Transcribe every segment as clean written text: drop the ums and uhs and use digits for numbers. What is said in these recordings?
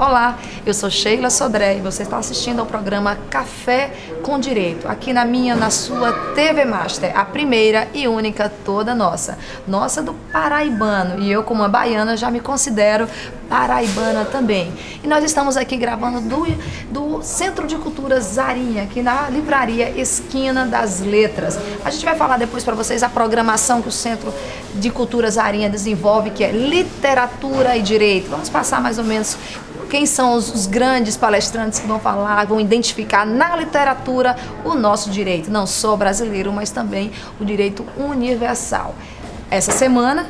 Olá, eu sou Sheila Sodré e você está assistindo ao programa Café com Direito, aqui na sua TV Master, a primeira e única toda nossa do paraibano, e eu como uma baiana já me considero paraibana também. E nós estamos aqui gravando do Centro de Cultura Zarinha, aqui na Livraria Esquina das Letras. A gente vai falar depois para vocês a programação que o Centro de Cultura Zarinha desenvolve, que é literatura e direito. Vamos passar mais ou menos quem são os grandes palestrantes que vão falar, vão identificar na literatura o nosso direito, não só brasileiro, mas também o direito universal. Essa semana,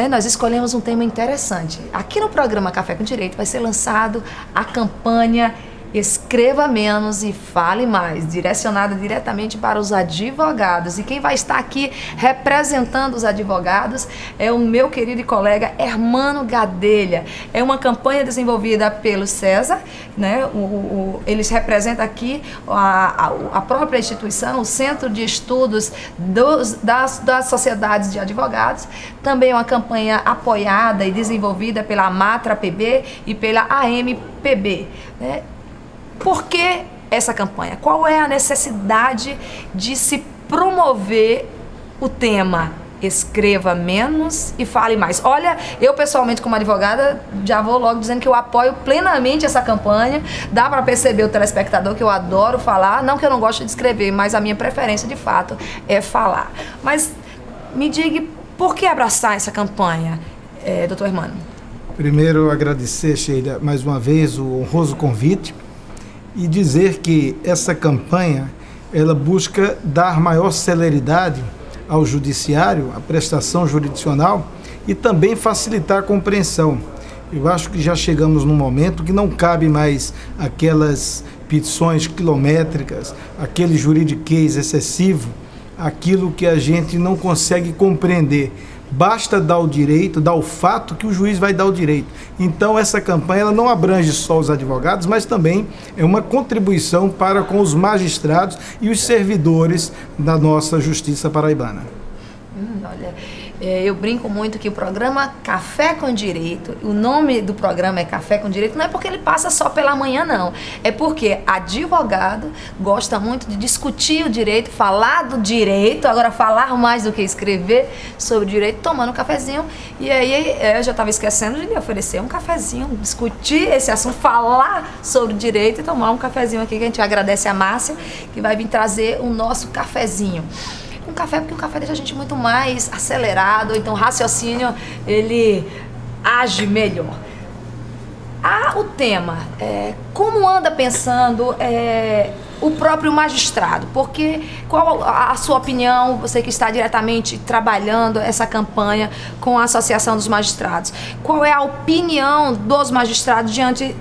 nós escolhemos um tema interessante. Aqui no programa Café com Direito vai ser lançado a campanha Escreva Menos e Fale Mais, direcionada diretamente para os advogados. E quem vai estar aqui representando os advogados é o meu querido colega Hermano Gadelha. É uma campanha desenvolvida pelo César, eles representam aqui a própria instituição, o Centro de Estudos das Sociedades de Advogados. Também é uma campanha apoiada e desenvolvida pela Matra PB e pela AMPB, Por que essa campanha? Qual é a necessidade de se promover o tema Escreva Menos e Fale Mais? Olha, eu pessoalmente como advogada já vou logo dizendo que eu apoio plenamente essa campanha. Dá para perceber o telespectador que eu adoro falar, não que eu não gosto de escrever, mas a minha preferência de fato é falar. Mas me diga, por que abraçar essa campanha, doutor Hermano? Primeiro agradecer, Sheila, mais uma vez o honroso convite e dizer que essa campanha ela busca dar maior celeridade ao judiciário, à prestação jurisdicional e também facilitar a compreensão. Eu acho que já chegamos num momento que não cabe mais aquelas petições quilométricas, aquele juridiquês excessivo, aquilo que a gente não consegue compreender. Basta dar o direito, dar o fato que o juiz vai dar o direito. Então essa campanha ela não abrange só os advogados, mas também é uma contribuição para com os magistrados e os servidores da nossa justiça paraibana. Olha, eu brinco muito que o programa Café com Direito, o nome do programa é Café com Direito, não é porque ele passa só pela manhã, não. É porque advogado gosta muito de discutir o direito, falar do direito, agora falar mais do que escrever sobre o direito, tomando um cafezinho. E aí eu já estava esquecendo de lhe oferecer um cafezinho, discutir esse assunto, falar sobre o direito e tomar um cafezinho aqui, que a gente agradece a Márcia, que vai vir trazer o nosso cafezinho. Um café, porque o café deixa a gente muito mais acelerado, então o raciocínio ele age melhor. O tema, como anda pensando o próprio magistrado? Porque qual a sua opinião, você que está diretamente trabalhando essa campanha com a Associação dos Magistrados, qual é a opinião dos magistrados diante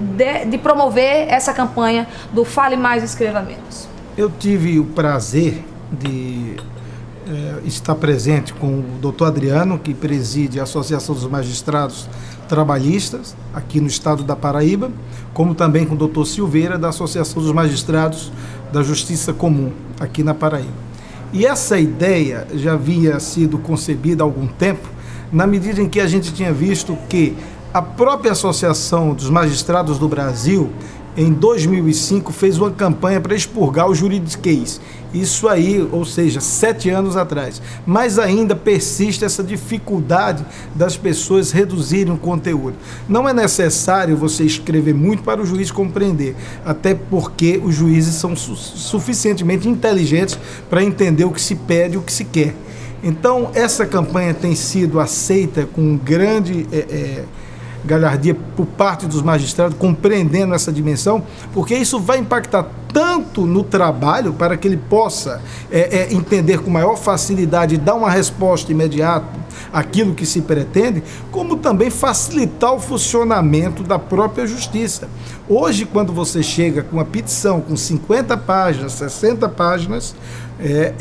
de promover essa campanha do Fale Mais e Escreva Menos? Eu tive o prazer de estar presente com o doutor Adriano, que preside a Associação dos Magistrados Trabalhistas aqui no estado da Paraíba, como também com o doutor Silveira, da Associação dos Magistrados da Justiça Comum aqui na Paraíba. E essa ideia já havia sido concebida há algum tempo, na medida em que a gente tinha visto que a própria Associação dos Magistrados do Brasil, em 2005, fez uma campanha para expurgar o juridiquês. Isso aí, ou seja, 7 anos atrás. Mas ainda persiste essa dificuldade das pessoas reduzirem o conteúdo. Não é necessário você escrever muito para o juiz compreender, até porque os juízes são suficientemente inteligentes para entender o que se pede e o que se quer. Então, essa campanha tem sido aceita com grande galhardia por parte dos magistrados, compreendendo essa dimensão, porque isso vai impactar tanto no trabalho, para que ele possa entender com maior facilidade e dar uma resposta imediata àquilo que se pretende, como também facilitar o funcionamento da própria justiça. Hoje, quando você chega com uma petição com 50 páginas, 60 páginas,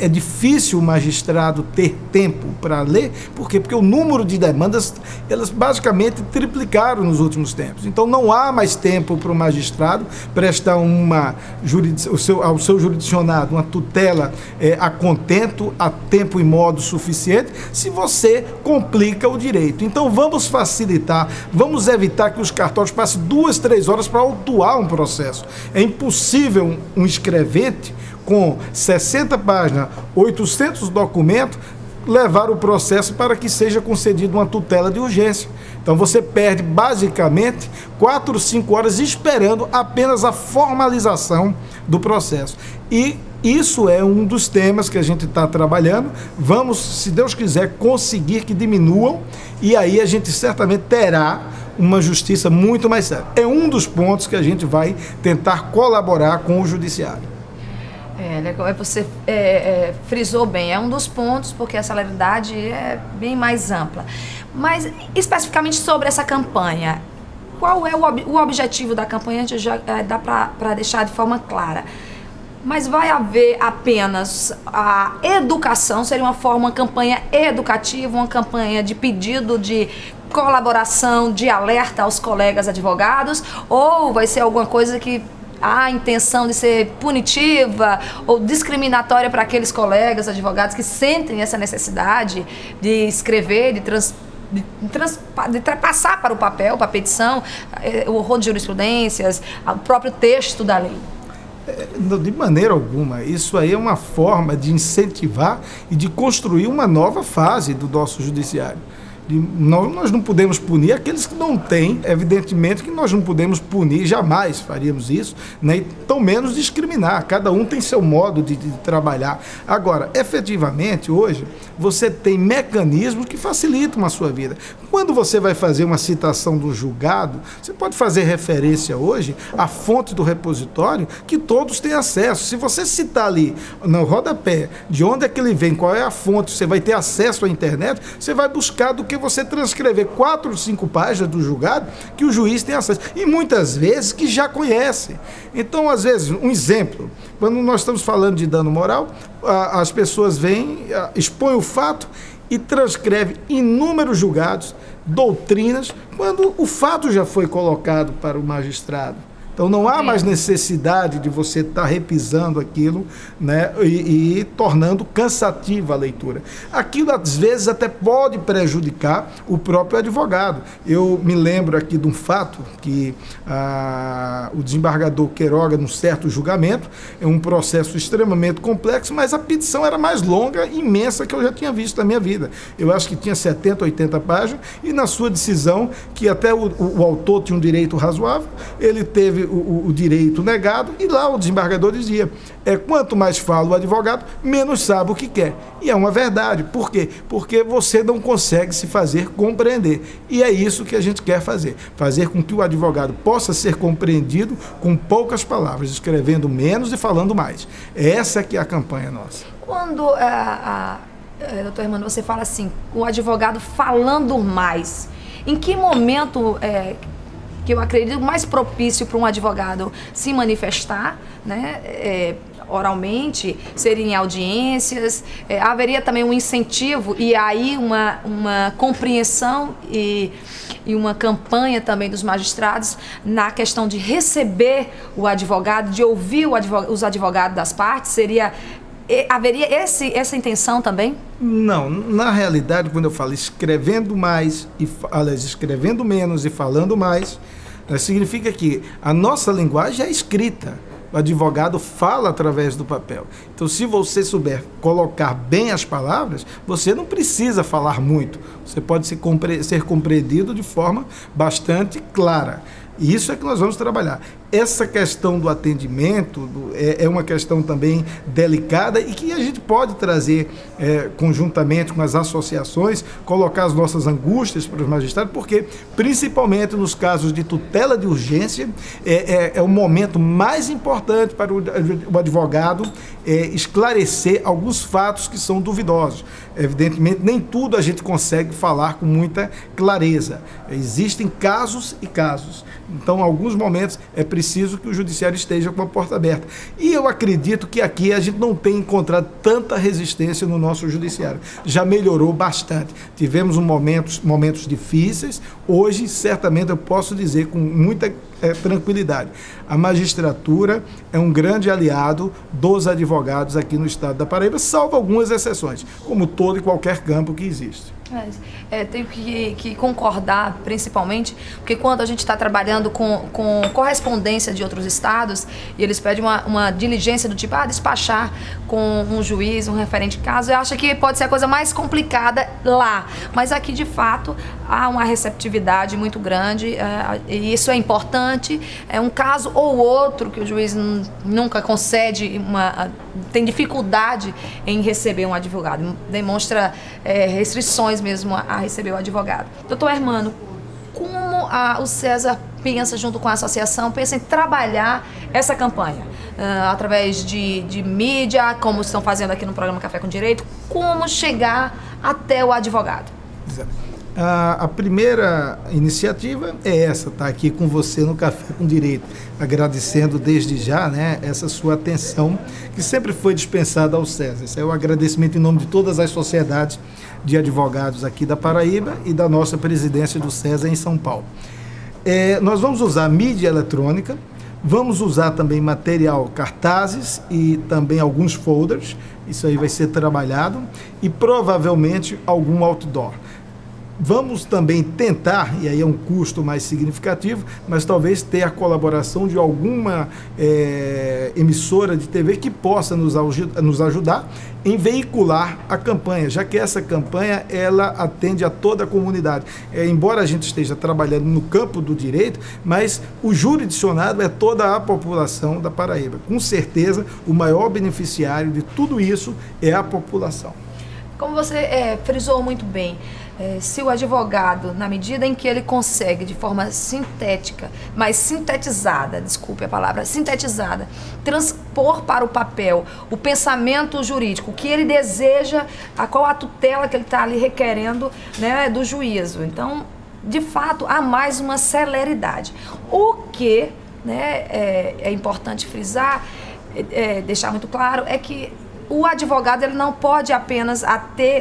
é difícil o magistrado ter tempo para ler. Por quê? Porque o número de demandas, elas basicamente triplicaram nos últimos tempos. Então não há mais tempo para o magistrado prestar uma jurisdição ao seu jurisdicionado uma tutela a contento, a tempo e modo suficiente, se você complica o direito. Então vamos facilitar, vamos evitar que os cartórios passem 2, 3 horas para autuar um processo. É impossível um escrevente com 60 páginas, 800 documentos, levar o processo para que seja concedida uma tutela de urgência. Então você perde basicamente 4, 5 horas esperando apenas a formalização do processo. E isso é um dos temas que a gente está trabalhando. Vamos, se Deus quiser, conseguir que diminuam, e aí a gente certamente terá uma justiça muito mais séria. É um dos pontos que a gente vai tentar colaborar com o judiciário. Você frisou bem, é um dos pontos, porque a celeridade é bem mais ampla. Mas, especificamente sobre essa campanha, qual é o objetivo da campanha? Já dá para deixar de forma clara. Mas vai haver apenas a educação? Seria uma campanha educativa, uma campanha de pedido de colaboração, de alerta aos colegas advogados? Ou vai ser alguma coisa que há a intenção de ser punitiva ou discriminatória para aqueles colegas advogados que sentem essa necessidade de escrever, de passar para o papel, para a petição, o rol de jurisprudências, o próprio texto da lei? De maneira alguma. Isso aí é uma forma de incentivar e de construir uma nova fase do nosso judiciário. Nós não podemos punir aqueles que não têm, evidentemente que nós não podemos punir, jamais faríamos isso, né? E tão menos discriminar, cada um tem seu modo de trabalhar. Agora, efetivamente, hoje, você tem mecanismos que facilitam a sua vida. Quando você vai fazer uma citação do julgado, você pode fazer referência hoje à fonte do repositório que todos têm acesso. Se você citar ali no rodapé de onde é que ele vem, qual é a fonte, você vai ter acesso à internet, você vai buscar do que você transcrever 4 ou 5 páginas do julgado que o juiz tem acesso. E muitas vezes que já conhece. Então, às vezes, um exemplo, quando nós estamos falando de dano moral, as pessoas vêm, expõem o fato e transcrevem inúmeros julgados, doutrinas, quando o fato já foi colocado para o magistrado. Então não há mais necessidade de você estar repisando aquilo, né, e tornando cansativa a leitura. Aquilo às vezes até pode prejudicar o próprio advogado. Eu me lembro aqui de um fato que o desembargador Queiroga, num certo julgamento, é um processo extremamente complexo, mas a petição era mais longa e imensa que eu já tinha visto na minha vida. Eu acho que tinha 70, 80 páginas, e na sua decisão, que até o autor tinha um direito razoável, ele teve o direito negado, e lá o desembargador dizia, quanto mais fala o advogado, menos sabe o que quer. E é uma verdade. Por quê? Porque você não consegue se fazer compreender. E é isso que a gente quer fazer. Fazer com que o advogado possa ser compreendido com poucas palavras, escrevendo menos e falando mais. Essa que é a campanha nossa. Quando, doutor Hermano, você fala assim, o advogado falando mais, em que momento que eu acredito mais propício para um advogado se manifestar, né, oralmente, seria em audiências, haveria também um incentivo e aí uma compreensão e uma campanha também dos magistrados na questão de receber o advogado, de ouvir os advogados das partes? Haveria essa intenção também? Não, na realidade, quando eu falo escrevendo mais, escrevendo menos e falando mais, significa que a nossa linguagem é escrita. O advogado fala através do papel. Então, se você souber colocar bem as palavras, você não precisa falar muito. Você pode ser compreendido de forma bastante clara. E isso é que nós vamos trabalhar. Essa questão do atendimento é uma questão também delicada e que a gente pode trazer conjuntamente com as associações, colocar as nossas angústias para os magistrados, porque principalmente nos casos de tutela de urgência é o momento mais importante para o advogado esclarecer alguns fatos que são duvidosos. Evidentemente, nem tudo a gente consegue falar com muita clareza. Existem casos e casos. Então, em alguns momentos é preciso preciso que o judiciário esteja com a porta aberta. E eu acredito que aqui a gente não tem encontrado tanta resistência no nosso judiciário. Já melhorou bastante. Tivemos momentos difíceis. Hoje, certamente, eu posso dizer com muita tranquilidade. A magistratura é um grande aliado dos advogados aqui no estado da Paraíba, salvo algumas exceções, como todo e qualquer campo que existe. Tenho que concordar, principalmente, porque quando a gente está trabalhando com correspondência de outros estados e eles pedem uma diligência do tipo, despachar com um juiz, um referente de caso, eu acho que pode ser a coisa mais complicada lá. Mas aqui, de fato, há uma receptividade muito grande, e isso é importante. É um caso ou outro que o juiz nunca concede, tem dificuldade em receber um advogado, demonstra restrições mesmo a receber o advogado. Doutor Hermano, como o César pensa, junto com a associação, pensa em trabalhar essa campanha? Através de mídia, como estão fazendo aqui no programa Café com Direito, como chegar até o advogado? A primeira iniciativa é essa, tá aqui com você no Café com Direito, agradecendo desde já, né, essa sua atenção que sempre foi dispensada ao César. Esse é o agradecimento em nome de todas as sociedades de advogados aqui da Paraíba e da nossa presidência do César em São Paulo. Nós vamos usar mídia eletrônica, vamos usar também material, cartazes e também alguns folders, isso aí vai ser trabalhado, e provavelmente algum outdoor. Vamos também tentar, e aí é um custo mais significativo, mas talvez ter a colaboração de alguma emissora de TV que possa nos ajudar em veicular a campanha, já que essa campanha ela atende a toda a comunidade. Embora a gente esteja trabalhando no campo do direito, mas o jurisdicionado é toda a população da Paraíba. Com certeza, o maior beneficiário de tudo isso é a população. Como você frisou muito bem, se o advogado, na medida em que ele consegue de forma sintética, mas sintetizada, desculpe a palavra, sintetizada, transpor para o papel o pensamento jurídico, o que ele deseja, qual a tutela que ele está ali requerendo, né, do juízo. Então, de fato, há mais uma celeridade. O que, né, é importante frisar, deixar muito claro, é que o advogado ele não pode apenas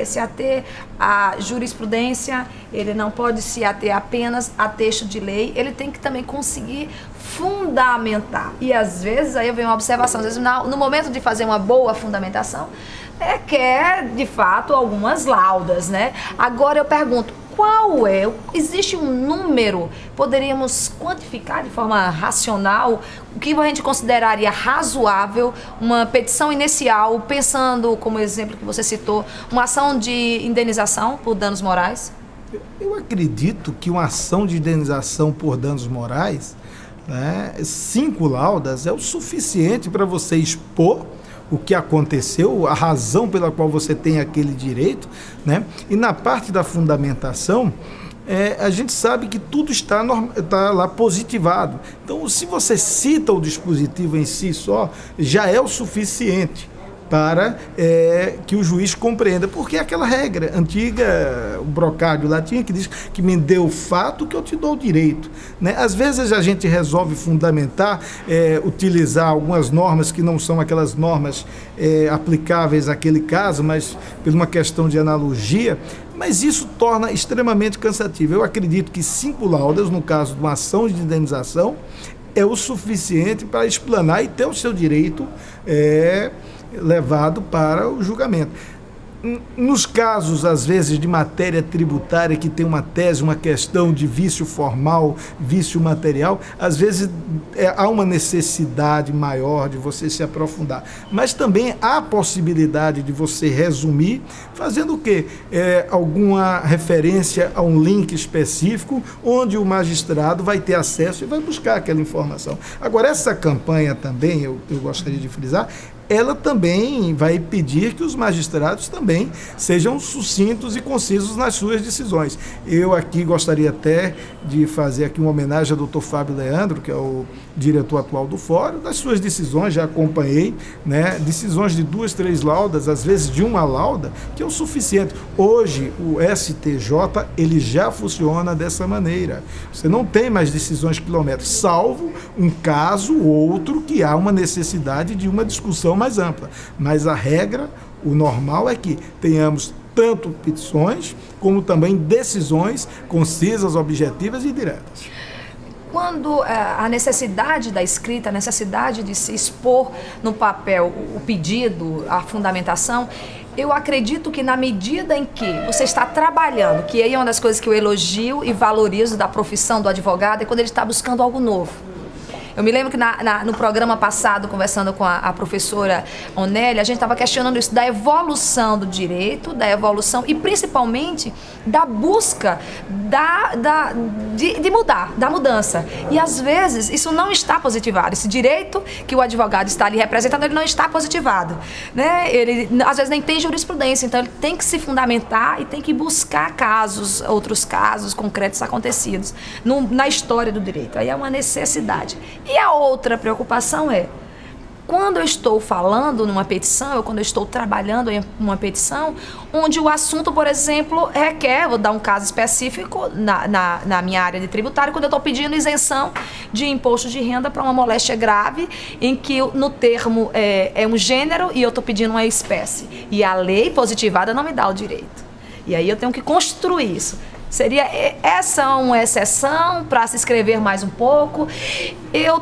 se ater à jurisprudência, ele não pode se ater apenas a texto de lei, ele tem que também conseguir fundamentar. E às vezes, aí eu venho uma observação, às vezes no momento de fazer uma boa fundamentação, quer de fato algumas laudas, né? Agora eu pergunto, existe um número, poderíamos quantificar de forma racional o que a gente consideraria razoável, uma petição inicial, pensando, como exemplo que você citou, uma ação de indenização por danos morais? Eu acredito que uma ação de indenização por danos morais, né, 5 laudas é o suficiente para você expor o que aconteceu, a razão pela qual você tem aquele direito, né? E na parte da fundamentação, a gente sabe que tudo está lá positivado. Então, se você cita o dispositivo em si só, já é o suficiente para que o juiz compreenda, porque é aquela regra antiga, o Brocádio lá tinha, que diz que me dê o fato que eu te dou o direito, né? Às vezes a gente resolve fundamentar, utilizar algumas normas que não são aquelas normas aplicáveis àquele caso, mas por uma questão de analogia, mas isso torna extremamente cansativo. Eu acredito que 5 laudas, no caso de uma ação de indenização, é o suficiente para explanar e ter o seu direito levado para o julgamento. Nos casos, às vezes, de matéria tributária, que tem uma tese, uma questão de vício formal, vício material, às vezes há uma necessidade maior de você se aprofundar. Mas também há a possibilidade de você resumir, fazendo o quê? Alguma referência a um link específico, onde o magistrado vai ter acesso e vai buscar aquela informação. Agora, essa campanha também, eu gostaria de frisar, ela também vai pedir que os magistrados também sejam sucintos e concisos nas suas decisões. Eu aqui gostaria até de fazer aqui uma homenagem ao Dr. Fábio Leandro, que é o diretor atual do Fórum, das suas decisões, já acompanhei, né, decisões de 2, 3 laudas, às vezes de uma lauda, que é o suficiente. Hoje, o STJ, ele já funciona dessa maneira. Você não tem mais decisões quilométricas, salvo um caso ou outro que há uma necessidade de uma discussão mais ampla. Mas a regra, o normal é que tenhamos tanto petições, como também decisões concisas, objetivas e diretas. Quando a necessidade da escrita, a necessidade de se expor no papel o pedido, a fundamentação, eu acredito que na medida em que você está trabalhando, que aí é uma das coisas que eu elogio e valorizo da profissão do advogado, é quando ele está buscando algo novo. Eu me lembro que no programa passado, conversando com a professora Onélia, a gente estava questionando isso da evolução do direito, da evolução e principalmente da busca de mudar, da mudança. E às vezes isso não está positivado. Esse direito que o advogado está ali representando, ele não está positivado, né? Ele às vezes nem tem jurisprudência, então ele tem que se fundamentar e tem que buscar casos, outros casos concretos acontecidos na história do direito. Aí é uma necessidade. E a outra preocupação é, quando eu estou falando numa petição, ou quando eu estou trabalhando em uma petição, onde o assunto, por exemplo, requer, vou dar um caso específico na minha área de tributário, quando eu estou pedindo isenção de imposto de renda para uma moléstia grave, em que no termo é um gênero e eu estou pedindo uma espécie. E a lei positivada não me dá o direito. E aí eu tenho que construir isso. Seria essa uma exceção para se escrever mais um pouco? Eu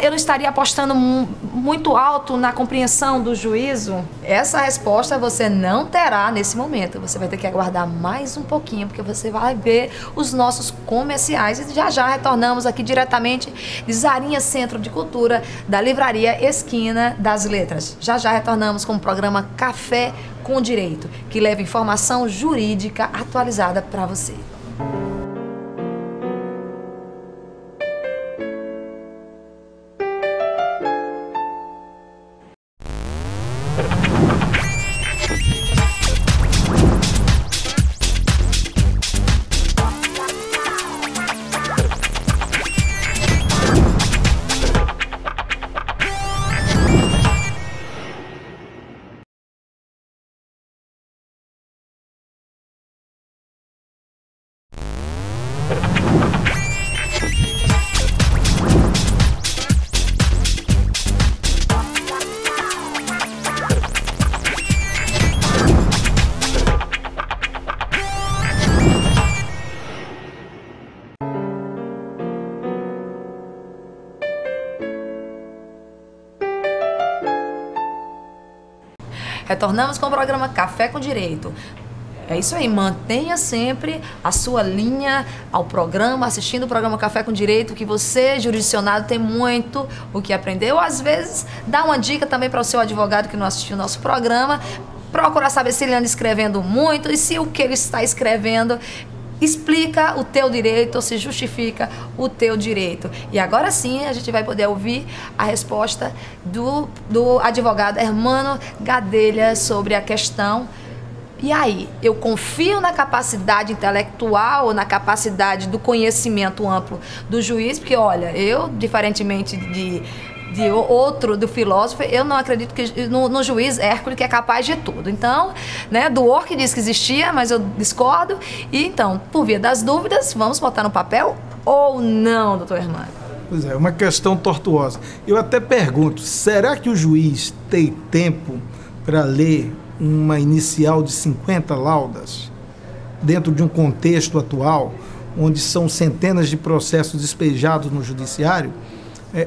não estaria apostando muito alto na compreensão do juízo? Essa resposta você não terá nesse momento. Você vai ter que aguardar mais um pouquinho, porque você vai ver os nossos comerciais. E já retornamos aqui diretamente de Zarinha Centro de Cultura, da Livraria Esquina das Letras. Já retornamos com o programa Café com Direito, que leva informação jurídica atualizada para você. Retornamos com o programa Café com Direito. É isso aí, mantenha sempre a sua linha ao programa, assistindo o programa Café com Direito, que você, jurisdicionado, tem muito o que aprender. Ou às vezes, dá uma dica também para o seu advogado que não assistiu o nosso programa, procurar saber se ele anda escrevendo muito e se o que ele está escrevendo explica o teu direito ou se justifica o teu direito. E agora sim a gente vai poder ouvir a resposta do advogado Hermano Gadelha sobre a questão. E aí, eu confio na capacidade intelectual, na capacidade do conhecimento amplo do juiz, porque olha, eu, diferentemente do filósofo, eu não acredito que no juiz Hércules, que é capaz de tudo. Então, né, do Orc diz que existia, mas eu discordo. E então, por via das dúvidas, vamos botar no papel ou não, doutor Hermano? Pois é, uma questão tortuosa. Eu até pergunto, será que o juiz tem tempo para ler uma inicial de 50 laudas dentro de um contexto atual, onde são centenas de processos despejados no judiciário?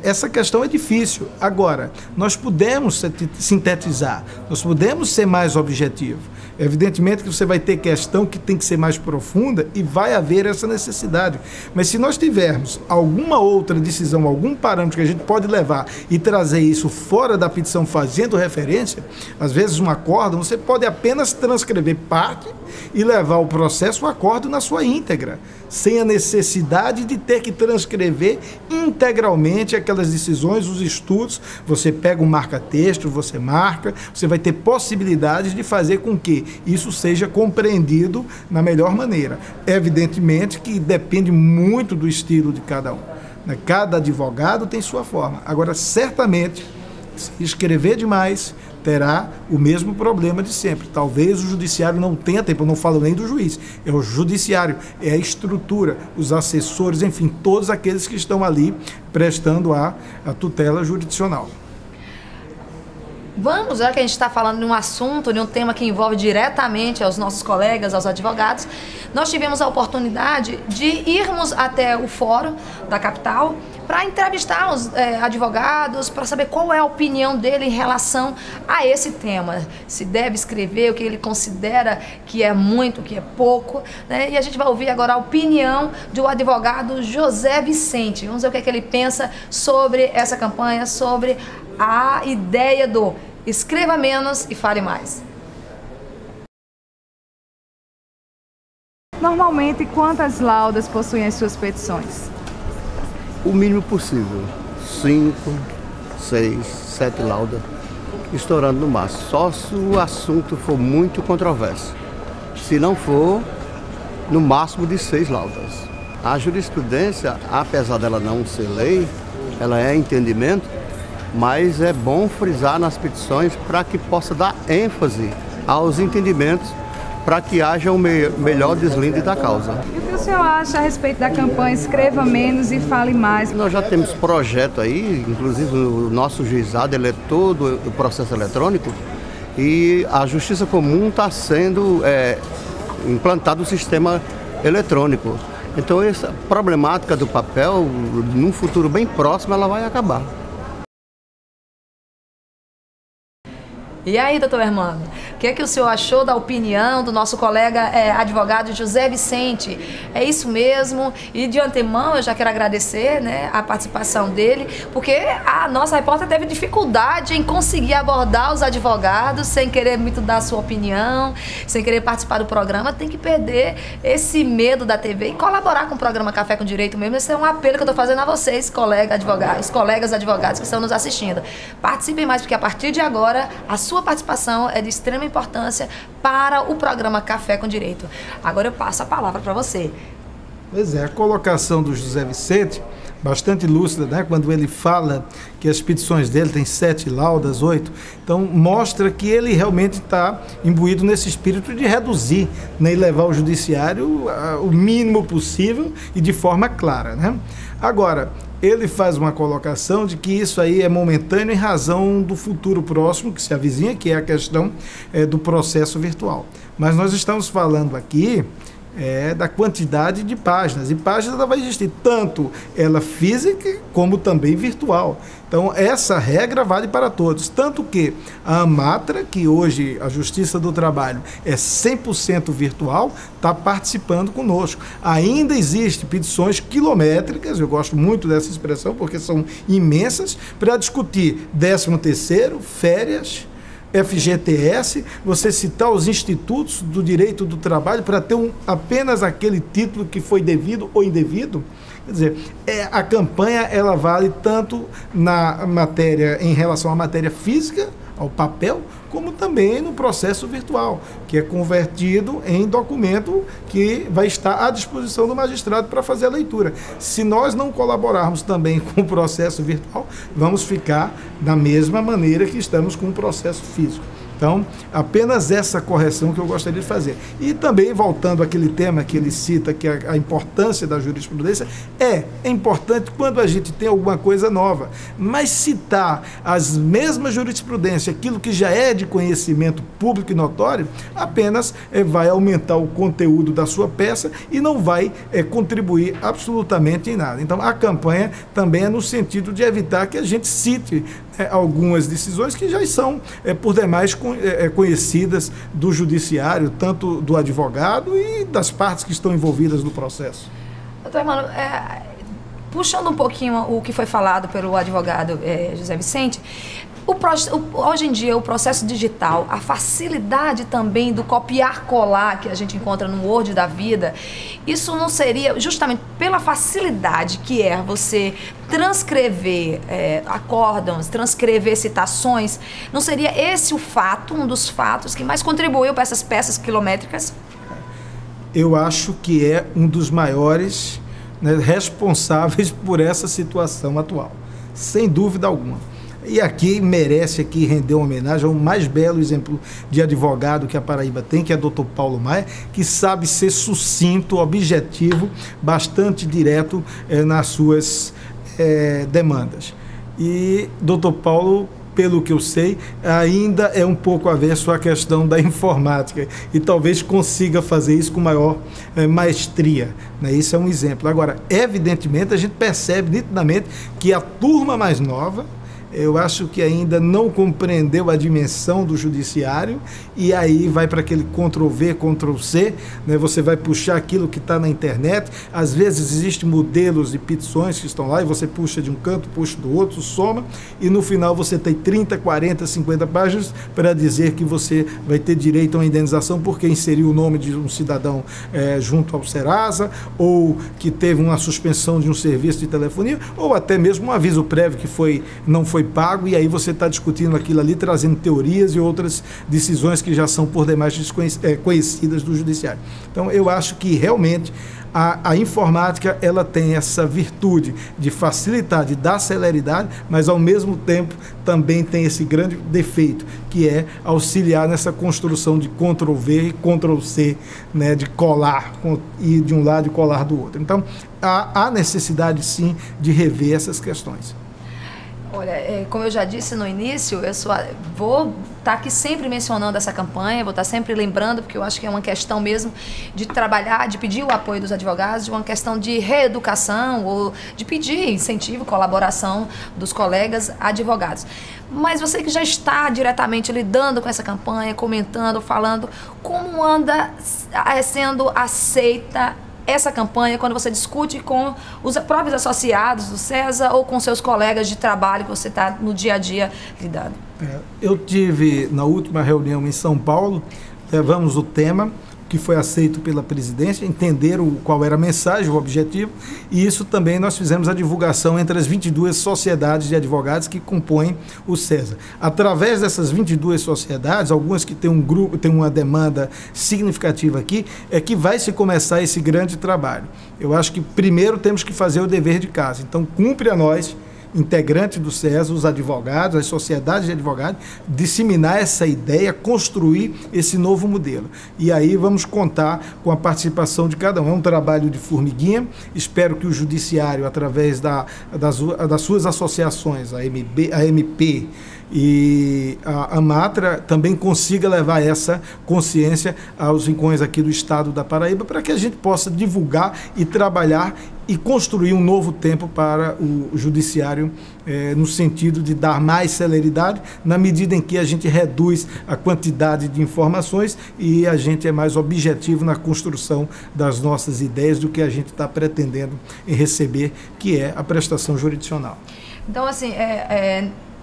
Essa questão é difícil. Agora, nós podemos sintetizar, nós podemos ser mais objetivos. Evidentemente que você vai ter questão que tem que ser mais profunda e vai haver essa necessidade. Mas se nós tivermos alguma outra decisão, algum parâmetro que a gente pode levar e trazer isso fora da petição fazendo referência, às vezes um acórdão, você pode apenas transcrever parte e levar o processo, o acórdão na sua íntegra, sem a necessidade de ter que transcrever integralmente aquelas decisões, os estudos. Você pega um marca-texto, você marca, você vai ter possibilidades de fazer com que isso seja compreendido na melhor maneira. Evidentemente que depende muito do estilo de cada um. né? Cada advogado tem sua forma. Agora, certamente, se escrever demais, terá o mesmo problema de sempre. Talvez o judiciário não tenha tempo, eu não falo nem do juiz, é o judiciário, é a estrutura, os assessores, enfim, todos aqueles que estão ali prestando a tutela jurisdicional. Vamos, já que a gente está falando de um assunto, de um tema que envolve diretamente aos nossos colegas, aos advogados, nós tivemos a oportunidade de irmos até o fórum da capital para entrevistar os advogados, para saber qual é a opinião dele em relação a esse tema. Se deve escrever, o que ele considera que é muito, o que é pouco, né? E a gente vai ouvir agora a opinião do advogado José Vicente. Vamos ver o que é que ele pensa sobre essa campanha, sobre a ideia do escreva menos e fale mais. Normalmente, quantas laudas possuem as suas petições? O mínimo possível, 5, 6, 7 laudas, estourando no máximo. Só se o assunto for muito controverso. Se não for, no máximo de 6 laudas. A jurisprudência, apesar dela não ser lei, ela é entendimento, mas é bom frisar nas petições para que possa dar ênfase aos entendimentos, para que haja um melhor deslinde da causa. E o que o senhor acha a respeito da campanha Escreva Menos e Fale Mais? Nós já temos projeto aí, inclusive o nosso juizado, ele é todo o processo eletrônico, e a Justiça Comum está sendo implantado o sistema eletrônico. Então essa problemática do papel, num futuro bem próximo, ela vai acabar. E aí, doutor Hermano, o que é que o senhor achou da opinião do nosso colega advogado José Vicente? É isso mesmo? E de antemão eu já quero agradecer, né, a participação dele, porque a nossa repórter teve dificuldade em conseguir abordar os advogados sem querer muito dar a sua opinião, sem querer participar do programa. Tem que perder esse medo da TV e colaborar com o programa Café com Direito mesmo. Esse é um apelo que eu estou fazendo a vocês, colegas advogados que estão nos assistindo. Participem mais, porque a partir de agora a sua participação é de extrema importância para o programa Café com Direito. Agora eu passo a palavra para você. Pois é, a colocação do José Vicente, bastante lúcida, né? Quando ele fala que as petições dele têm 7 laudas, 8, então mostra que ele realmente está imbuído nesse espírito de reduzir, né? E levar o judiciário o mínimo possível e de forma clara, né? Agora, ele faz uma colocação de que isso aí é momentâneo em razão do futuro próximo que se avizinha, que é a questão do processo virtual. Mas nós estamos falando aqui da quantidade de páginas, e páginas ela vai existir tanto ela física como também virtual. Então essa regra vale para todos, tanto que a AMATRA, que hoje a Justiça do Trabalho é 100% virtual, está participando conosco. Ainda existem petições quilométricas, eu gosto muito dessa expressão porque são imensas, para discutir 13º, férias, FGTS, você citar os institutos do direito do trabalho para ter apenas aquele título que foi devido ou indevido. Quer dizer, a campanha ela vale tanto na matéria, em relação à matéria física, ao papel, como também no processo virtual, que é convertido em documento que vai estar à disposição do magistrado para fazer a leitura. Se nós não colaborarmos também com o processo virtual, vamos ficar da mesma maneira que estamos com o processo físico. Então, apenas essa correção que eu gostaria de fazer. E também, voltando àquele tema que ele cita, que é a importância da jurisprudência, é importante quando a gente tem alguma coisa nova, mas citar as mesmas jurisprudências, aquilo que já é de conhecimento público e notório, apenas vai aumentar o conteúdo da sua peça e não vai contribuir absolutamente em nada. Então, a campanha também é no sentido de evitar que a gente cite algumas decisões que já são, por demais, conhecidas do judiciário, tanto do advogado e das partes que estão envolvidas no processo. Doutor Hermano, puxando um pouquinho o que foi falado pelo advogado José Vicente, hoje em dia o processo digital, a facilidade também do copiar-colar que a gente encontra no Word da vida, isso não seria, justamente pela facilidade que é você transcrever acórdãos, transcrever citações, não seria esse um dos fatos que mais contribuiu para essas peças quilométricas? Eu acho que é um dos maiores né, responsáveis por essa situação atual, sem dúvida alguma. E aqui merece aqui render uma homenagem ao mais belo exemplo de advogado que a Paraíba tem, que é o Dr. Paulo Maia, que sabe ser sucinto, objetivo, bastante direto nas suas demandas. E Dr. Paulo, pelo que eu sei, ainda é um pouco avesso à questão da informática e talvez consiga fazer isso com maior maestria, né? Isso é um exemplo. Agora, evidentemente, a gente percebe nitidamente que a turma mais nova, eu acho que ainda não compreendeu a dimensão do judiciário e aí vai para aquele Ctrl+V, Ctrl+C, né? Você vai puxar aquilo que está na internet, às vezes existem modelos de petições que estão lá e você puxa de um canto, puxa do outro, soma e no final você tem 30, 40, 50 páginas para dizer que você vai ter direito a uma indenização porque inseriu o nome de um cidadão junto ao Serasa ou que teve uma suspensão de um serviço de telefonia ou até mesmo um aviso prévio que não foi pago, e aí você está discutindo aquilo ali, trazendo teorias e outras decisões que já são por demais conhecidas do judiciário. Então, eu acho que realmente a informática ela tem essa virtude de facilitar, de dar celeridade, mas ao mesmo tempo também tem esse grande defeito, que é auxiliar nessa construção de Ctrl+V e Ctrl+C, né, de colar e de um lado e colar do outro. Então, há necessidade sim de rever essas questões. Olha, como eu já disse no início, vou estar aqui sempre mencionando essa campanha, vou estar sempre lembrando, porque eu acho que é uma questão mesmo de trabalhar, de pedir o apoio dos advogados, de uma questão de reeducação ou de pedir incentivo, colaboração dos colegas advogados. Mas você que já está diretamente lidando com essa campanha, comentando, falando, como anda sendo aceita essa campanha quando você discute com os próprios associados do CESA ou com seus colegas de trabalho que você está no dia a dia lidando? Eu tive na última reunião em São Paulo, levamos o tema que foi aceito pela presidência, entenderam qual era a mensagem, o objetivo, e isso também nós fizemos a divulgação entre as 22 sociedades de advogados que compõem o CESA. Através dessas 22 sociedades, algumas que têm um grupo, têm uma demanda significativa aqui, é que vai se começar esse grande trabalho. Eu acho que primeiro temos que fazer o dever de casa, então cumpre a nós, integrantes do CESA, os advogados, as sociedades de advogados, disseminar essa ideia, construir esse novo modelo. E aí vamos contar com a participação de cada um. É um trabalho de formiguinha, espero que o Judiciário, através das suas associações, a MP e a Amatra, também consiga levar essa consciência aos rincões aqui do estado da Paraíba, para que a gente possa divulgar e trabalhar e construir um novo tempo para o judiciário, no sentido de dar mais celeridade, na medida em que a gente reduz a quantidade de informações e a gente é mais objetivo na construção das nossas ideias do que a gente está pretendendo em receber, que é a prestação jurisdicional. Então, assim,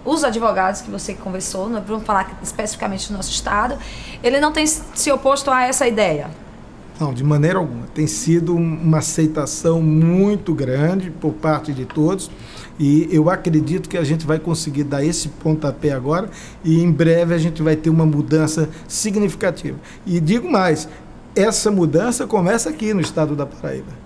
os advogados que você conversou, vamos falar especificamente do nosso estado, ele não tem se oposto a essa ideia? Não, de maneira alguma. Tem sido uma aceitação muito grande por parte de todos e eu acredito que a gente vai conseguir dar esse pontapé agora e em breve a gente vai ter uma mudança significativa. E digo mais, essa mudança começa aqui no estado da Paraíba.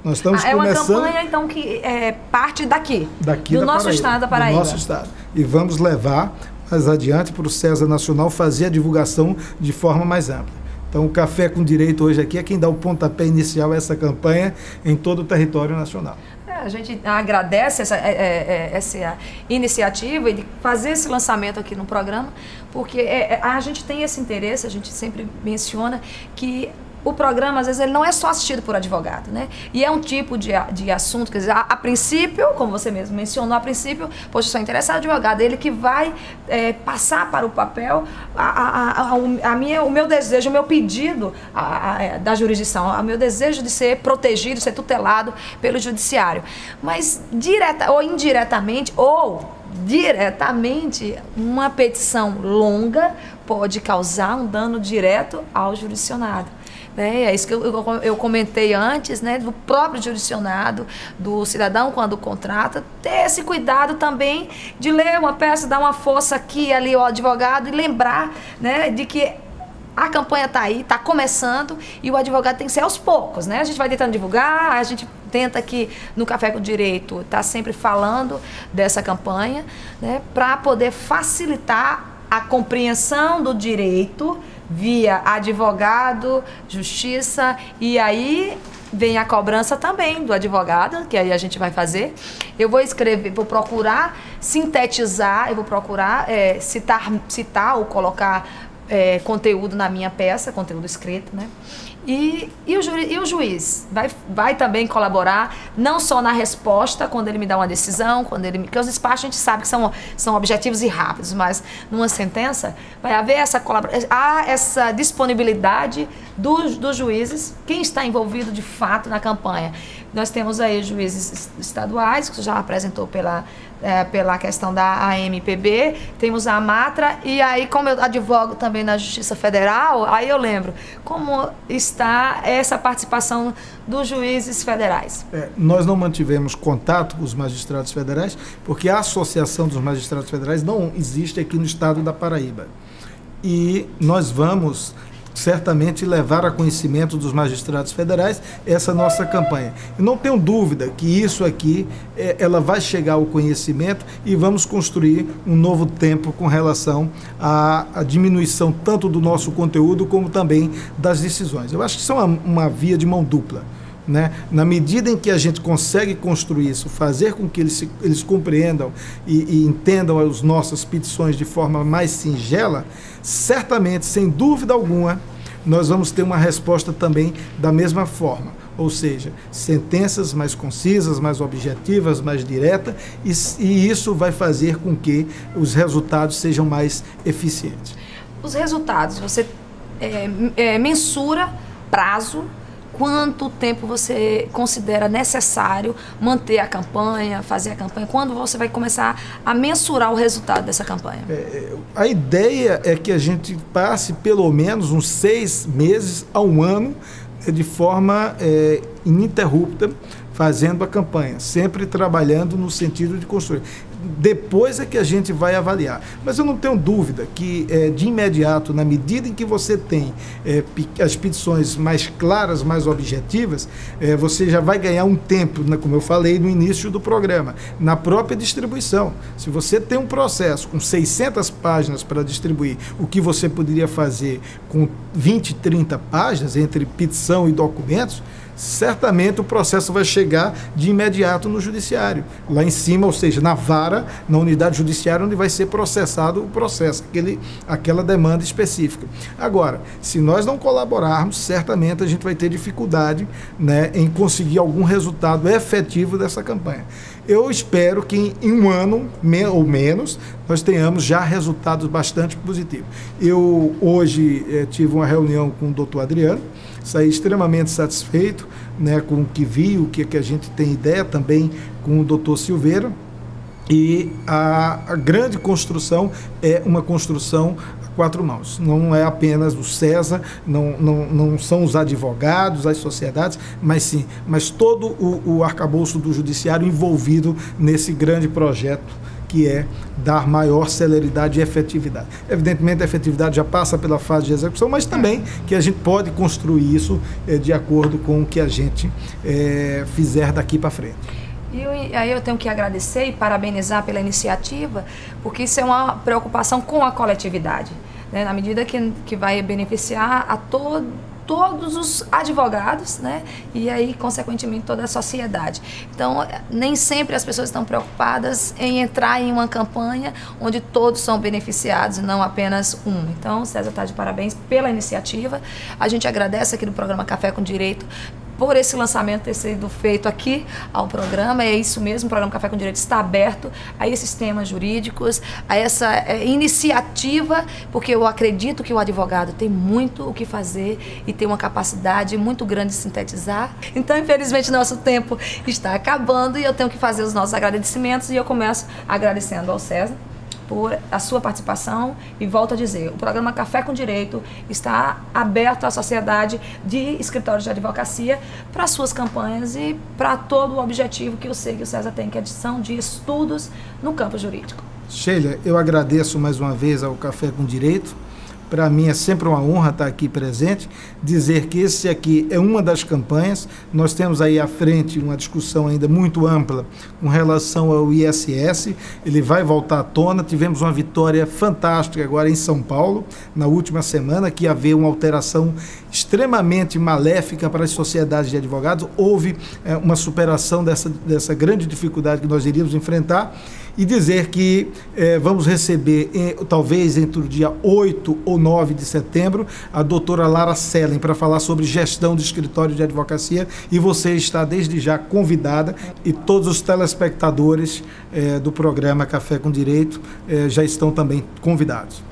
Nós estamos começando... uma campanha, então, que parte daqui do nosso estado da Paraíba. Do nosso estado. E vamos levar mais adiante para o CESA Nacional fazer a divulgação de forma mais ampla. Então, o Café com Direito hoje aqui é quem dá o pontapé inicial a essa campanha em todo o território nacional. A gente agradece essa iniciativa e de fazer esse lançamento aqui no programa, porque a gente tem esse interesse, a gente sempre menciona que o programa, às vezes, ele não é só assistido por advogado, né? E é um tipo de assunto, quer dizer, a princípio, como você mesmo mencionou, a princípio, poxa, só interessa o advogado, ele que vai passar para o papel o meu desejo, o meu pedido da jurisdição, o meu desejo de ser protegido, ser tutelado pelo judiciário. Mas, direta ou indiretamente, ou diretamente, uma petição longa pode causar um dano direto ao jurisdicionado. É isso que eu comentei antes, né, do próprio jurisdicionado, do cidadão quando contrata, ter esse cuidado também de ler uma peça, dar uma força aqui ali ao advogado e lembrar, né, de que a campanha está aí, está começando e o advogado tem que ser aos poucos, né? A gente vai tentando divulgar, a gente tenta aqui no Café com Direito estar sempre falando dessa campanha, né? Para poder facilitar a compreensão do direito via advogado, justiça, e aí vem a cobrança também do advogado, que aí a gente vai fazer. Eu vou escrever, vou procurar sintetizar, eu vou procurar citar ou colocar conteúdo na minha peça, conteúdo escrito, né? E o juiz vai também colaborar, não só na resposta, quando ele me dá uma decisão, porque os despachos a gente sabe que são objetivos e rápidos, mas numa sentença vai haver essa colaboração, essa disponibilidade dos juízes, quem está envolvido de fato na campanha. Nós temos aí juízes estaduais, que já apresentou pela questão da AMPB, temos a Matra, e aí como eu advogo também na Justiça Federal, aí eu lembro como está essa participação dos juízes federais. Nós não mantivemos contato com os magistrados federais, porque a Associação dos Magistrados Federais não existe aqui no estado da Paraíba. E nós vamos certamente levar a conhecimento dos magistrados federais essa nossa campanha. Eu não tenho dúvida que isso aqui, ela vai chegar ao conhecimento e vamos construir um novo tempo com relação à diminuição tanto do nosso conteúdo como também das decisões. Eu acho que isso é uma via de mão dupla, né? Na medida em que a gente consegue construir isso, fazer com que eles compreendam e entendam as nossas petições de forma mais singela, certamente, sem dúvida alguma, nós vamos ter uma resposta também da mesma forma. Ou seja, sentenças mais concisas, mais objetivas, mais diretas, e isso vai fazer com que os resultados sejam mais eficientes. Os resultados, você mensura prazo, quanto tempo você considera necessário manter a campanha, fazer a campanha? Quando você vai começar a mensurar o resultado dessa campanha? A ideia é que a gente passe pelo menos uns 6 meses a 1 ano de forma ininterrupta fazendo a campanha, sempre trabalhando no sentido de construir. Depois é que a gente vai avaliar. Mas eu não tenho dúvida que, de imediato, na medida em que você tem as petições mais claras, mais objetivas, você já vai ganhar um tempo, como eu falei no início do programa, na própria distribuição. Se você tem um processo com 600 páginas para distribuir, o que você poderia fazer com 20, 30 páginas, entre petição e documentos, certamente o processo vai chegar de imediato no judiciário, lá em cima, ou seja, na vara, na unidade judiciária, onde vai ser processado o processo, aquela demanda específica. Agora, se nós não colaborarmos, certamente a gente vai ter dificuldade, né, em conseguir algum resultado efetivo dessa campanha. Eu espero que em 1 ano ou menos nós tenhamos já resultados bastante positivos. Eu hoje tive uma reunião com o doutor Adriano, saí extremamente satisfeito, né, com o que vi, o que a gente tem ideia também com o doutor Silveira, e a grande construção é uma construção a 4 mãos, não é apenas o CESA, não são os advogados, as sociedades, mas todo o arcabouço do judiciário envolvido nesse grande projeto, que é dar maior celeridade e efetividade. Evidentemente, a efetividade já passa pela fase de execução, mas também que a gente pode construir isso de acordo com o que a gente fizer daqui para frente. E aí eu tenho que agradecer e parabenizar pela iniciativa, porque isso é uma preocupação com a coletividade, né? Na medida que vai beneficiar a todos os advogados, né? E aí, consequentemente, toda a sociedade. Então, nem sempre as pessoas estão preocupadas em entrar em uma campanha onde todos são beneficiados e não apenas um. Então, César está de parabéns pela iniciativa. A gente agradece aqui do programa Café com Direito por esse lançamento ter sido feito aqui ao programa. É isso mesmo, o programa Café com Direito está aberto a esses temas jurídicos, a essa iniciativa, porque eu acredito que o advogado tem muito o que fazer e tem uma capacidade muito grande de sintetizar. Então, infelizmente, nosso tempo está acabando e eu tenho que fazer os nossos agradecimentos, e eu começo agradecendo ao César por a sua participação, e volto a dizer, o programa Café com Direito está aberto à sociedade de escritórios de advocacia para suas campanhas e para todo o objetivo que eu sei que o César tem, que é a adição de estudos no campo jurídico. Sheila, eu agradeço mais uma vez ao Café com Direito Para mim é sempre uma honra estar aqui presente, dizer que esse aqui é uma das campanhas. Nós temos aí à frente uma discussão ainda muito ampla com relação ao ISS, ele vai voltar à tona. Tivemos uma vitória fantástica agora em São Paulo, na última semana, que havia uma alteração extremamente maléfica para as sociedades de advogados. Houve uma superação dessa grande dificuldade que nós iríamos enfrentar, e dizer que vamos receber, talvez entre o dia 8 ou 9 de setembro, a doutora Lara Sellen para falar sobre gestão de escritório de advocacia, e você está desde já convidada, e todos os telespectadores do programa Café com Direito já estão também convidados.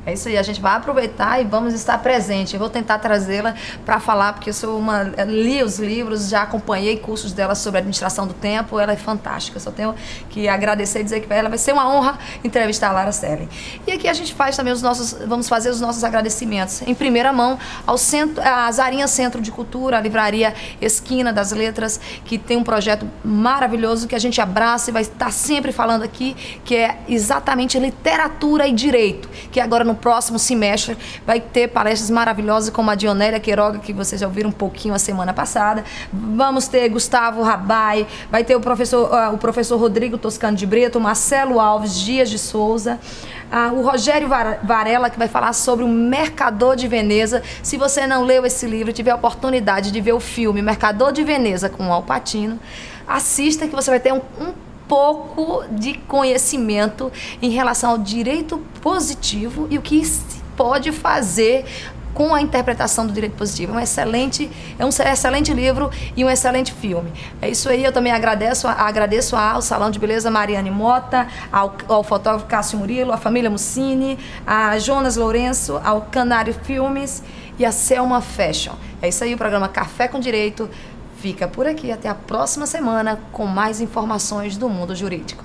É isso aí, a gente vai aproveitar e vamos estar presente. Eu vou tentar trazê-la para falar, porque eu li os livros, já acompanhei cursos dela sobre administração do tempo, ela é fantástica. Só tenho que agradecer e dizer que ela vai ser uma honra entrevistar a Lara Sellen. E aqui a gente faz também vamos fazer os nossos agradecimentos em primeira mão à Zarinha Centro de Cultura, a Livraria Esquina das Letras, que tem um projeto maravilhoso que a gente abraça e vai estar sempre falando aqui, que é exatamente literatura e direito, que agora no próximo semestre vai ter palestras maravilhosas como a de Onélia Queiroga, que vocês já ouviram um pouquinho a semana passada. Vamos ter Gustavo Rabai, vai ter o professor Rodrigo Toscano de Brito, Marcelo Alves, Dias de Souza, o Rogério Varela, que vai falar sobre o Mercador de Veneza. Se você não leu esse livro e tiver a oportunidade de ver o filme Mercador de Veneza com o Al Pacino, assista, que você vai ter um pouco de conhecimento em relação ao direito positivo e o que se pode fazer com a interpretação do direito positivo. É um excelente livro e um excelente filme. É isso aí, eu também agradeço ao Salão de Beleza Mariane Mota, ao fotógrafo Cássio Murilo, à família Mussini, a Jonas Lourenço, ao Canário Filmes e a Selma Fashion. É isso aí, o programa Café com Direito fica por aqui. Até a próxima semana com mais informações do mundo jurídico.